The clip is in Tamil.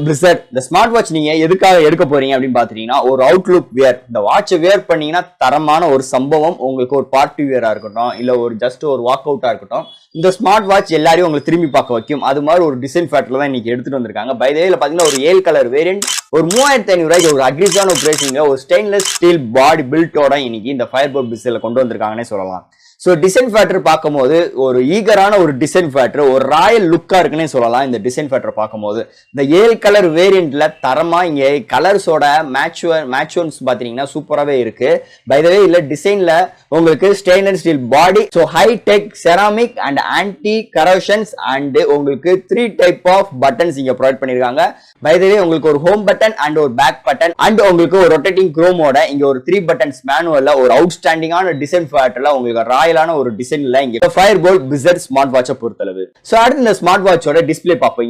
Blizzard இந்த ஸ்மார்ட் வாட்ச் நீங்க எதுக்காக எடுக்க போறீங்க அப்படின்னு பாத்தீங்கன்னா ஒரு அவுட்லுக் வியர். இந்த வாட்ச் வியர் பண்ணீங்கன்னா தரமான ஒரு சம்பவம். உங்களுக்கு ஒரு பார்ட்டி வியரா இருக்கட்டும், இல்ல ஒரு ஜஸ்ட் ஒரு வாக் அவுட்டா இருக்கட்டும், இந்த ஸ்மார்ட் வாட்ச் எல்லாரையும் உங்களுக்கு திரும்பி பார்க்க வைக்கும். அது மாதிரி ஒரு டிசைன் ஃபேக்டர்ல தான் இன்னைக்கு எடுத்துட்டு வந்திருக்காங்க. பை த வேல பாத்தீங்கன்னா ஒரு 7 கலர் வேரியன்ட் ஒரு 3500 ரூபாய்க்கு ஒரு அக்ரிஸான ஒரு பிரைசிங்ல ஒரு ஸ்டெயின்லெஸ் ஸ்டீல் பாடி பில்ட்டோட இன்னைக்கு இந்த ஃபயர்போல்ட் பிசில கொண்டு வந்திருக்காங்கன்னே சொல்லலாம். ஸோ டிசைன் ஃபேக்டர் பார்க்கும்போது ஒரு ஈகரான ஒரு டிசைன் ஃபேக்டர், ஒரு ராயல் லுக்கா இருக்குன்னே சொல்லலாம். இந்த டிசைன் ஃபேக்டர் பார்க்கும்போது இந்த 7 கலர் வேரியன்ட்ல தரமா இங்க கலர்ஸோட மேட்சுவன்ஸ் பாத்தீங்கன்னா சூப்பராகவே இருக்கு. பை த வே இல்ல டிசைன்ல உங்களுக்கு stainless steel body, so high tech ceramic and anti corrosions and உங்களுக்கு 3 டைப் ஆஃப் பட்டன்ஸ் இங்க ப்ரொவைட் பண்ணிருக்காங்க. பை த வே உங்களுக்கு ஒரு ஹோம் பட்டன் அண்ட் ஒரு பேக் பட்டன் அண்ட் உங்களுக்கு ஒரு ரொட்டேட்டிங் குரோமோட இங்க ஒரு 3 பட்டன்ஸ் மேனுவல்ல ஒரு அவுட்ஸ்டாண்டிங்கான டிசைன் ஃபேக்டர்ல உங்களுக்கு ராயலான ஒரு டிசைன்ல இங்க ஃபயர்போல்ட் பிளிஸர்ட் ஸ்மார்ட் வாட்சை பொறுத்தளவு. சோ அடுத்து இந்த ஸ்மார்ட் வாட்சோட டிஸ்பிளே பார்ப்போம்.